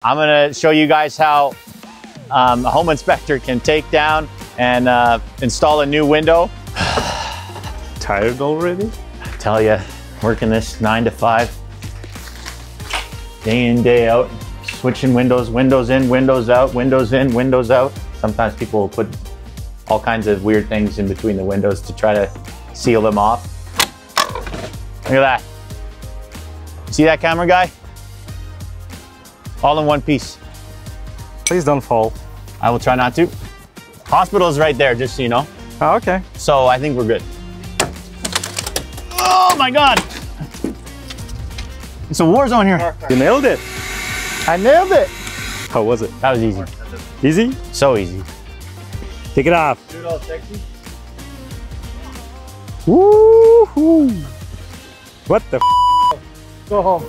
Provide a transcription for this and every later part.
I'm gonna show you guys how a home inspector can take down and install a new window. Tired already? I tell you, working this 9 to 5, day in, day out, switching windows, windows in, windows out, windows in, windows out. Sometimes people will put all kinds of weird things in between the windows to try to seal them off. Look at that. See that, camera guy? All in one piece. Please don't fall. I will try not to. Hospital is right there, just so you know. Oh, okay. So I think we're good. Oh my God. It's a war zone here. You nailed it. I nailed it. How was it? That was easy. Easy? So easy. Take it off. Do it all sexy. Woo-hoo. What the f? Go home.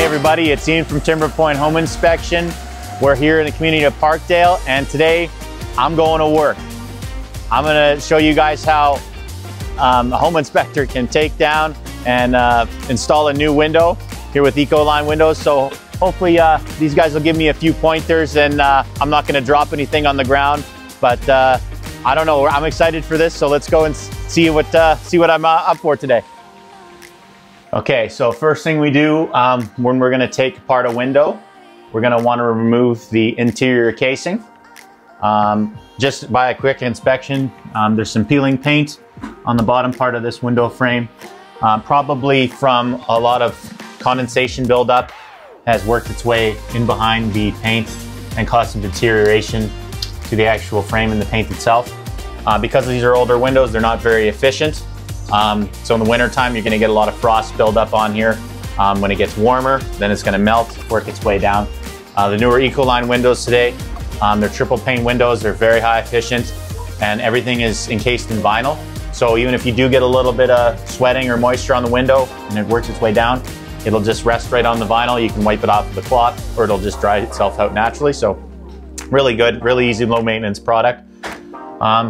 Everybody, it's Ian from Timber Pointe Home Inspection. We're here in the community of Parkdale, and today I'm going to work. I'm going to show you guys how a home inspector can take down and install a new window here with Ecoline windows. So hopefully these guys will give me a few pointers, and I'm not going to drop anything on the ground, but I don't know. I'm excited for this, so let's go and see what I'm up for today. Okay, so first thing we do when we're gonna take apart a window, we're gonna wanna remove the interior casing. Just by a quick inspection, there's some peeling paint on the bottom part of this window frame. Probably from a lot of condensation buildup has worked its way in behind the paint and caused some deterioration to the actual frame and the paint itself. Because these are older windows, they're not very efficient. So in the winter time, you're going to get a lot of frost buildup on here. When it gets warmer, then it's going to melt, work its way down. The newer Ecoline windows today, they're triple pane windows. They're very high efficient, and everything is encased in vinyl. So even if you do get a little bit of sweating or moisture on the window and it works its way down, it'll just rest right on the vinyl. You can wipe it off with a cloth, or it'll just dry itself out naturally. So really good, really easy, low maintenance product.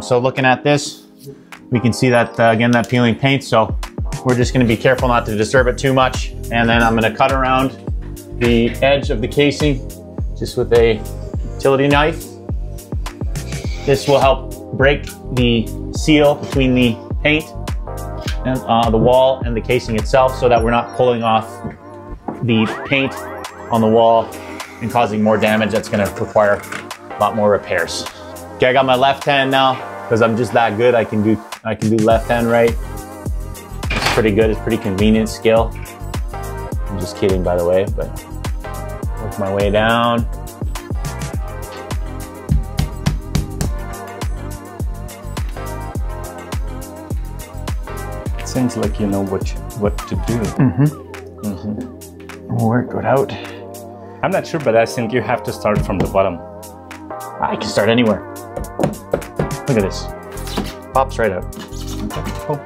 So looking at this, we can see that, again, that peeling paint. So we're just gonna be careful not to disturb it too much. And then I'm gonna cut around the edge of the casing just with a utility knife. This will help break the seal between the paint and the wall and the casing itself, so that we're not pulling off the paint on the wall and causing more damage. That's gonna require a lot more repairs. Okay, I got my left hand now, because I'm just that good. I can do left hand right. It's pretty good. It's pretty convenient skill. I'm just kidding, by the way, but work my way down. It seems like you know what to do. We'll work it out. I'm not sure, but I think you have to start from the bottom. I can start anywhere. Look at this. Pops right out. Okay, cool.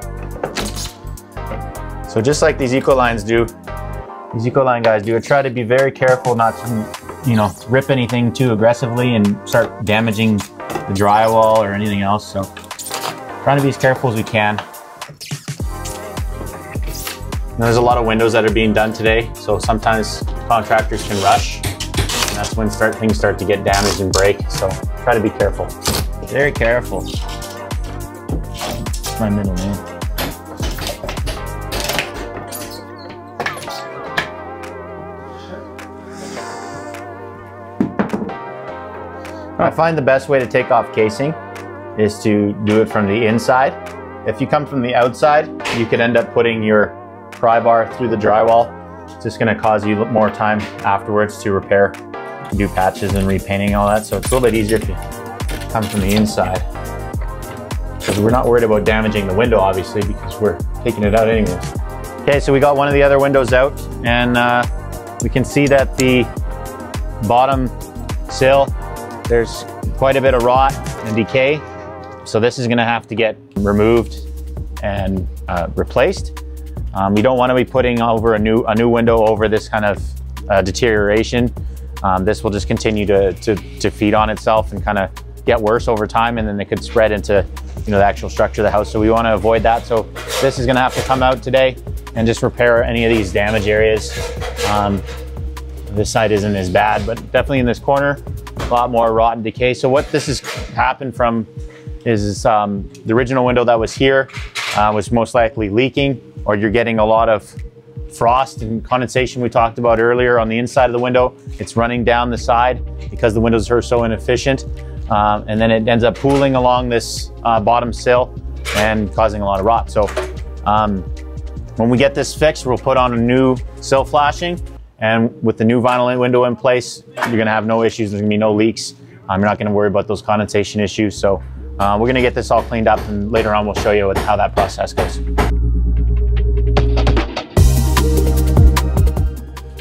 So just like these Ecolines do, these Ecoline guys do, try to be very careful not to, rip anything too aggressively and start damaging the drywall or anything else. So trying to be as careful as we can. There's a lot of windows that are being done today, so sometimes contractors can rush, and that's when things start to get damaged and break. So try to be careful. Very careful. That's my middle name. I find the best way to take off casing is to do it from the inside. If you come from the outside, you could end up putting your pry bar through the drywall. It's just going to cause you more time afterwards to repair, do patches and repainting and all that. So it's a little bit easier if you come from the inside. because we're not worried about damaging the window, obviously, because we're taking it out anyways. Okay, so we got one of the other windows out, and we can see that the bottom sill, there's quite a bit of rot and decay. So this is gonna have to get removed and replaced. You don't want to be putting over a new window over this kind of deterioration. This will just continue to feed on itself and kind of get worse over time, and then it could spread into the actual structure of the house. So we want to avoid that. So this is going to have to come out today and just repair any of these damage areas. This side isn't as bad, but definitely in this corner, a lot more rot and decay. So what this has happened from is the original window that was here was most likely leaking, or you're getting a lot of frost and condensation we talked about earlier on the inside of the window. It's running down the side because the windows are so inefficient. And then it ends up pooling along this bottom sill and causing a lot of rot. So when we get this fixed, we'll put on a new sill flashing, and with the new vinyl window in place, you're gonna have no issues. There's gonna be no leaks. You're not gonna worry about those condensation issues. So we're gonna get this all cleaned up, and later on we'll show you how that process goes.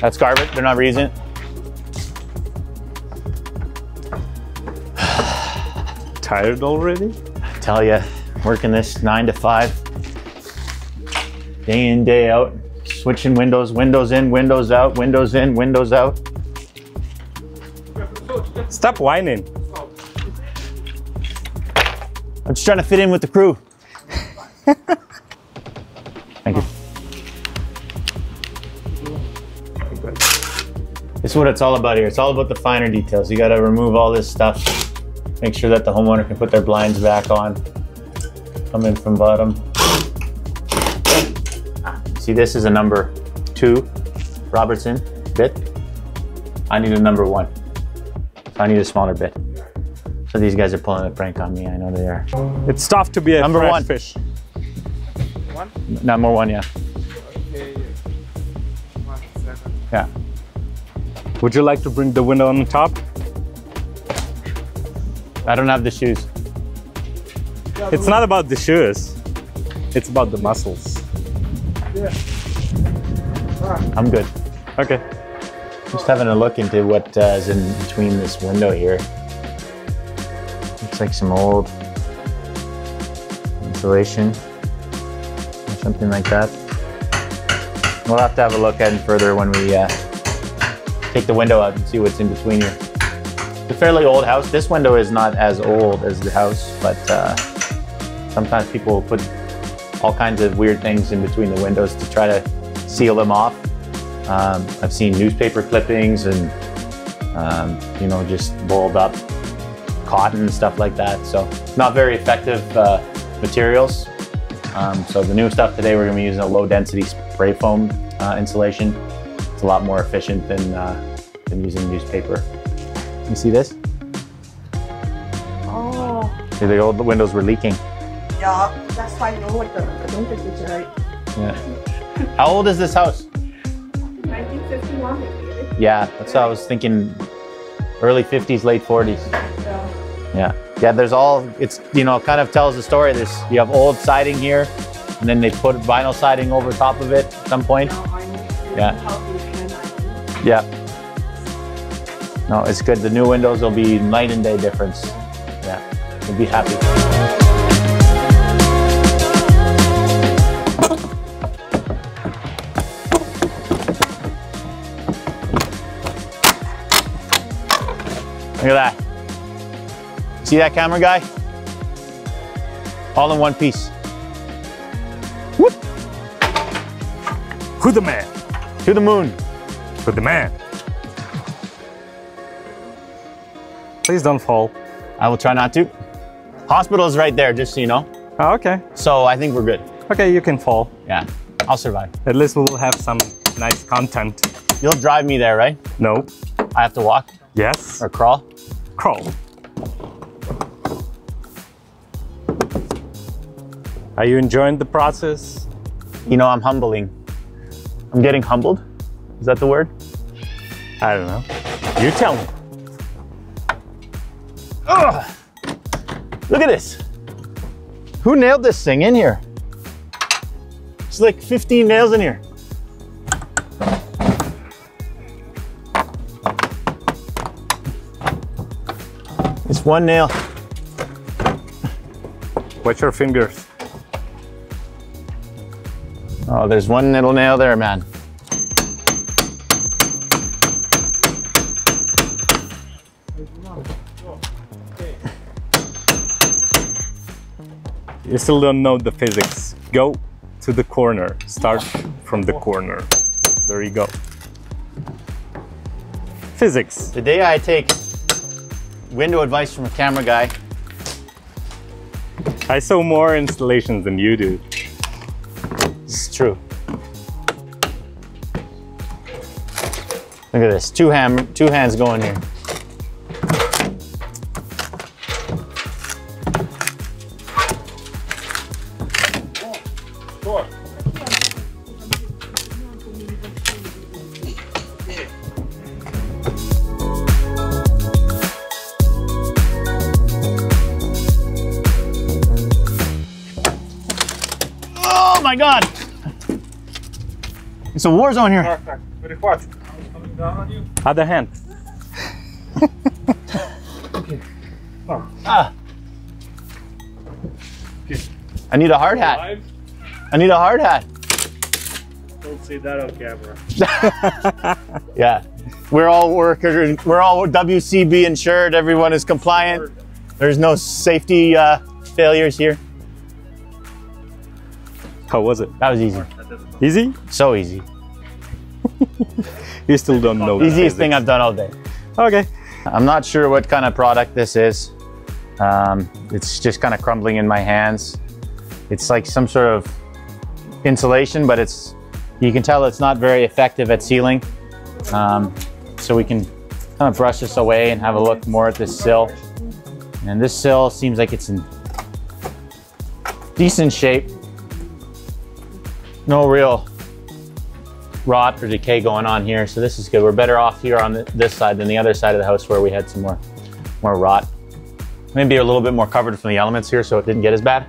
That's garbage, they're not reusing it. Tired already? I tell you, working this 9 to 5, day in, day out, switching windows in, windows out, windows in, windows out. Stop whining. I'm just trying to fit in with the crew. Thank you. This is what it's all about here. It's all about the finer details. You got to remove all this stuff. Make sure that the homeowner can put their blinds back on. Come in from bottom. See, this is a number 2 Robertson bit. I need a number 1. So I need a smaller bit. So these guys are pulling a prank on me. I know they are. It's tough to be a number fresh 1 fish. Number 1, yeah. Okay. 1 second. Yeah. Would you like to bring the window on top? I don't have the shoes. It's not about the shoes. It's about the muscles. Yeah. I'm good. Okay. Just having a look into what is in between this window here. Looks like some old insulation or something like that. We'll have to have a look at it further when we take the window out and see what's in between here. It's a fairly old house. This window is not as old as the house, but sometimes people will put all kinds of weird things in between the windows to try to seal them off. I've seen newspaper clippings and just rolled up cotton and stuff like that. So not very effective materials. So the new stuff today, we're gonna be using a low density spray foam insulation. It's a lot more efficient than using newspaper. You see this? Oh. See, the old windows were leaking. Yeah, that's why I know what I don't think it's right. Yeah. How old is this house? 1951 maybe. Yeah, that's what I was thinking. Early 50s, late 40s. Yeah. Yeah, there's all, it's, kind of tells the story. You have old siding here, and then they put vinyl siding over top of it at some point. Yeah. Yeah. No, it's good. The new windows will be night and day difference. Yeah, you'll be happy. Look at that. See that camera guy? All in one piece. Whoop. Who the man? To the moon. Who the man? Please don't fall. I will try not to. Hospital is right there, just so you know. Oh, okay. So I think we're good. Okay, you can fall. Yeah, I'll survive. At least we will have some nice content. You'll drive me there, right? No. I have to walk Yes. or crawl? Crawl. Are you enjoying the process? I'm humbling. I'm getting humbled. Is that the word? I don't know. You tell me. Ugh. Look at this. Who nailed this thing in here? It's like 15 nails in here. It's one nail. Watch your fingers. Oh, there's one little nail there, man. You still don't know the physics. Go to the corner. Start from the corner. There you go. Physics. The day I take window advice from a camera guy. I saw more installations than you do. It's true. Look at this, two hands going here. Oh my God! It's a war zone here. Perfect. Very fast. Coming down on you. Other hand. Okay. Oh. Ah. Okay. I need a hard hat. Alive? I need a hard hat. Don't say that on camera. Yeah. We're all workers, we're all WCB insured, everyone is compliant. There's no safety failures here. How was it? That was easy. Easy? So easy. You still don't know the Easiest thing physics. I've done all day. Okay. I'm not sure what kind of product this is. It's just kind of crumbling in my hands. It's like some sort of insulation, but you can tell it's not very effective at sealing. So we can kind of brush this away and have a look more at this sill. And this sill seems like it's in decent shape. No real rot or decay going on here, so this is good. We're better off here on this side than the other side of the house where we had some more rot. Maybe a little bit more covered from the elements here, so it didn't get as bad.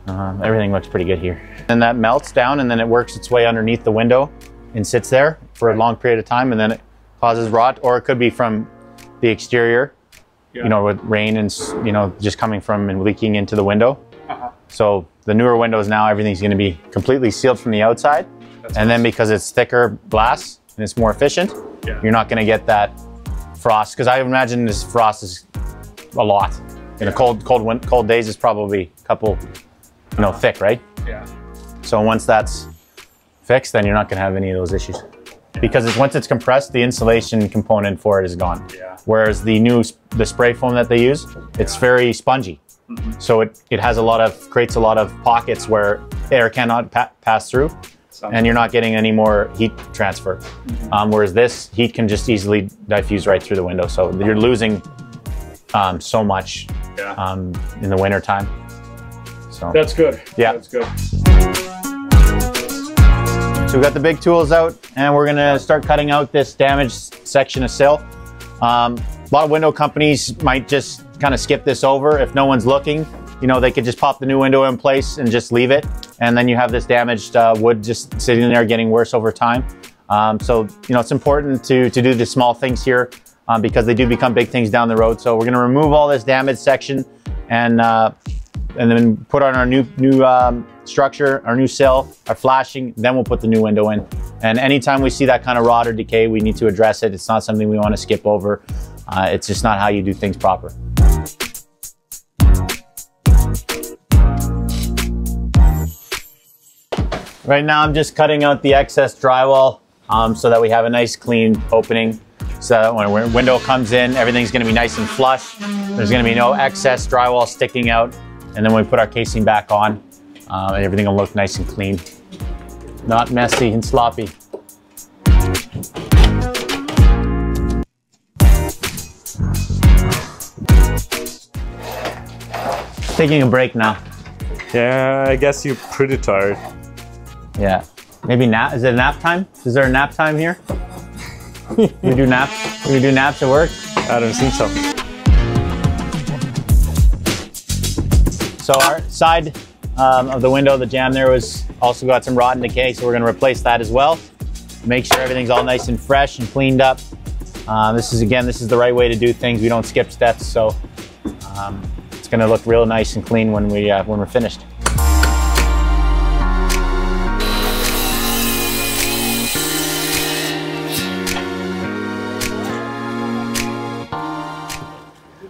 Everything looks pretty good here. And that melts down and then it works its way underneath the window and sits there for a long period of time, and then it causes rot, or it could be from the exterior, you know, with rain and, you know, just coming from and leaking into the window. So the newer windows now, everything's going to be completely sealed from the outside. And then because it's thicker glass and it's more efficient, you're not going to get that frost. Because I imagine this frost is a lot. In a cold days, it's probably a couple, you know, thick, right? Yeah. So once that's fixed, then you're not going to have any of those issues. Because once it's compressed, the insulation component for it is gone. Whereas the spray foam that they use, it's very spongy. So it creates a lot of pockets where air cannot pass through, and you're not getting any more heat transfer. Whereas this heat can just easily diffuse right through the window. So you're losing so much in the winter time. So That's good. Yeah. That's good. So we got the big tools out, and we're gonna start cutting out this damaged section of sill. A lot of window companies might just kind of skip this over if no one's looking. You know, they could just pop the new window in place and just leave it, and then you have this damaged wood just sitting there getting worse over time. So, you know, it's important to do the small things here because they do become big things down the road. So we're gonna remove all this damaged section and then put on our new structure, our new sill, our flashing, then we'll put the new window in. And anytime we see that kind of rot or decay, we need to address it. It's not something we want to skip over. It's just not how you do things proper. Right now I'm just cutting out the excess drywall so that we have a nice clean opening, so that when a window comes in, everything's going to be nice and flush. There's going to be no excess drywall sticking out. And then when we put our casing back on, everything will look nice and clean. Not messy and sloppy. Taking a break now. Yeah, I guess you're pretty tired. Yeah. Maybe nap. Is it nap time? Is there a nap time here? We do naps? Do we do naps at work? I don't think so. So our side of the window, the jamb there was also got some rot and decay, so we're going to replace that as well. Make sure everything's all nice and fresh and cleaned up. This is the right way to do things. We don't skip steps, so it's going to look real nice and clean when we're finished.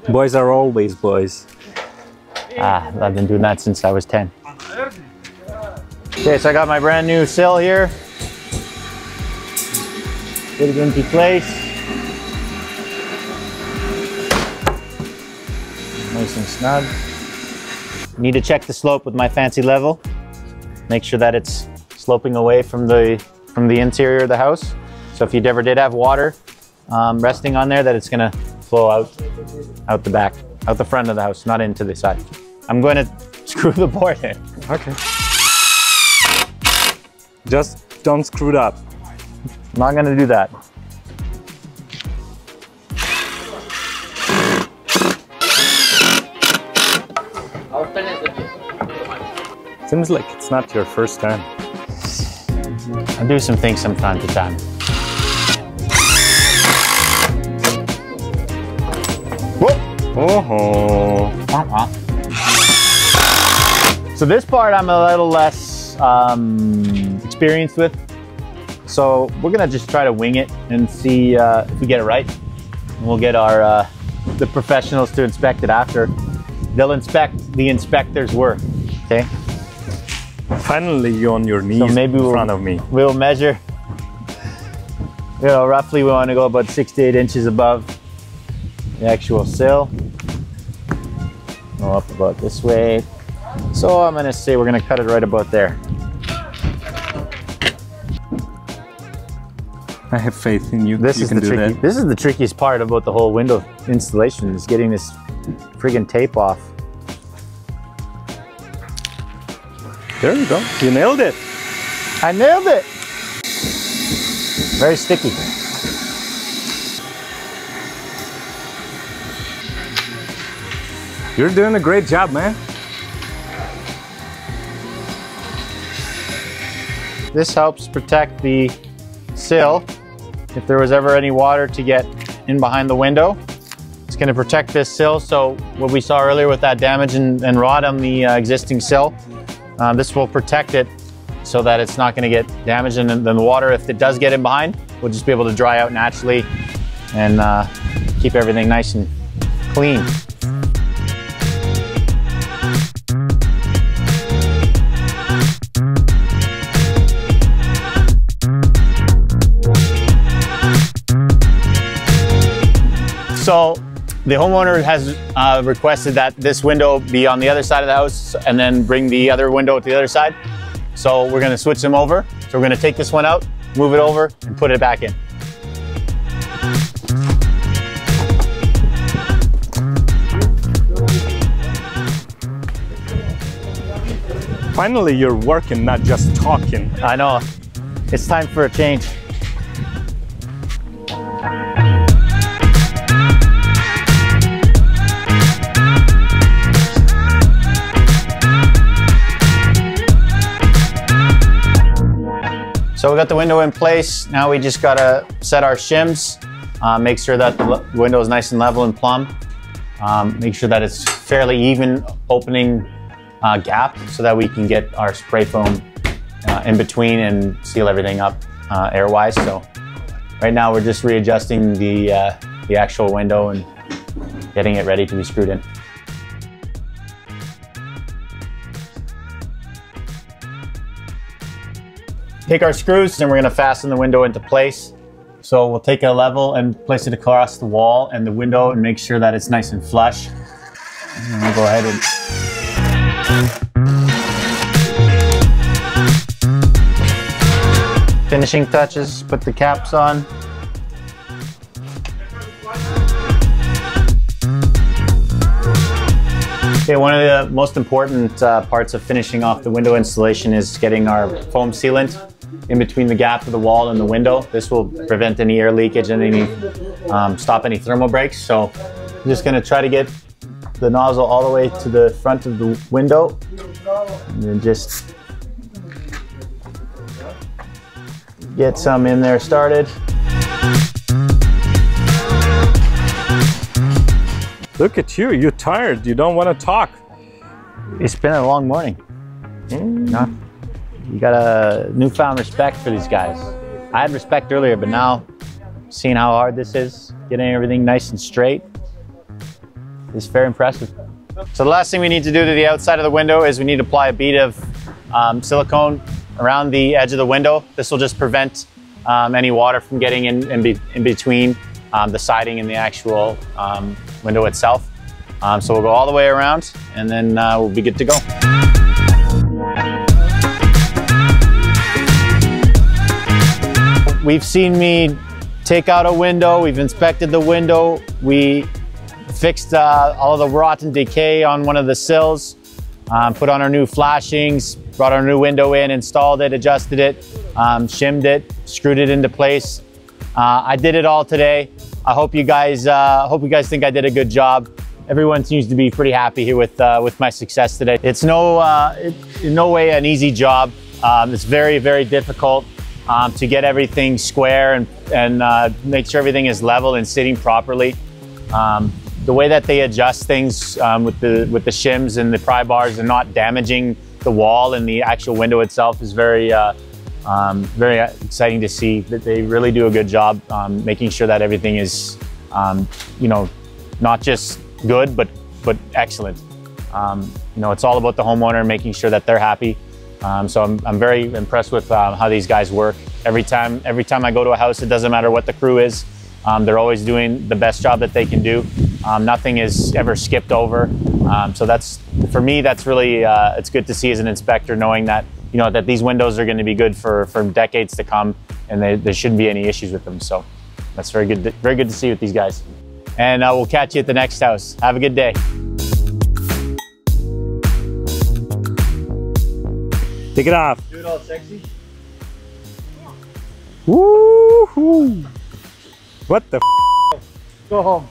Boys are always boys. I've been doing that since I was 10. Okay, so I got my brand new sill here. Put it into place. Nice and snug. Need to check the slope with my fancy level. Make sure that it's sloping away from the interior of the house. So if you ever did have water resting on there, that it's gonna flow out the back, out the front of the house, not into the side. I'm going to screw the board in. Okay. Just don't screw it up. I'm not going to do that. Seems like it's not your first time. I do some things from time to time. Oh. So this part I'm a little less experienced with. So we're gonna just try to wing it and see if we get it right. And we'll get our the professionals to inspect it after. They'll inspect the inspector's work. Okay. Finally, you're on your knees So maybe in front of me. We'll measure. You know, roughly we want to go about 6 to 8 inches above the actual sill. Go up about this way. So I'm gonna say we're gonna cut it right about there. I have faith in you. This you is can the do tricky. that. This is the trickiest part about the whole window installation, is getting this friggin' tape off. There you go. You nailed it. I nailed it. Very sticky. You're doing a great job, man. This helps protect the sill. If there was ever any water to get in behind the window, it's going to protect this sill. So what we saw earlier with that damage and rot on the existing sill, this will protect it so that it's not going to get damaged. And then the water, if it does get in behind, will just be able to dry out naturally and keep everything nice and clean. So the homeowner has requested that this window be on the other side of the house and then bring the other window to the other side. So we're going to switch them over. So we're going to take this one out, move it over, and put it back in. Finally, you're working, not just talking. I know. It's time for a change. So we got the window in place. Now we just gotta set our shims, make sure that the window is nice and level and plumb. Make sure that it's fairly even opening gap so that we can get our spray foam in between and seal everything up airwise. So right now we're just readjusting the actual window and getting it ready to be screwed in. Take our screws and we're going to fasten the window into place. So we'll take a level and place it across the wall and the window and make sure that it's nice and flush. And we'll go ahead and finishing touches, put the caps on. Okay, one of the most important parts of finishing off the window installation is getting our foam sealant in between the gap of the wall and the window. This will prevent any air leakage and stop any thermal breaks. So I'm just going to try to get the nozzle all the way to the front of the window, and then just get some in there started. Look at you, you're tired, you don't want to talk. It's been a long morning. No? You got a newfound respect for these guys. I had respect earlier, but now seeing how hard this is, getting everything nice and straight, is very impressive. So the last thing we need to do to the outside of the window is we need to apply a bead of silicone around the edge of the window. This will just prevent any water from getting in between the siding and the actual window itself. So we'll go all the way around, and then we'll be good to go. We've seen me take out a window, we've inspected the window, we fixed all of the rot and decay on one of the sills, put on our new flashings, brought our new window in, installed it, adjusted it, shimmed it, screwed it into place. I did it all today. I hope you guys think I did a good job. Everyone seems to be pretty happy here with my success today. It's in no way an easy job. It's very, very difficult to get everything square and make sure everything is level and sitting properly. The way that they adjust things with the shims and the pry bars and not damaging the wall and the actual window itself is very exciting to see. That they really do a good job making sure that everything is, you know, not just good but excellent. You know, it's all about the homeowner, making sure that they're happy. So I'm very impressed with how these guys work. Every time I go to a house, it doesn't matter what the crew is, they're always doing the best job that they can do. Nothing is ever skipped over. So that's, for me, that's really, it's good to see as an inspector, knowing that, you know, that these windows are going to be good for decades to come, and there shouldn't be any issues with them. So that's very good to see with these guys. And we'll catch you at the next house. Have a good day. Take it off. Do it all sexy. Woo-hoo. What the f? Go home.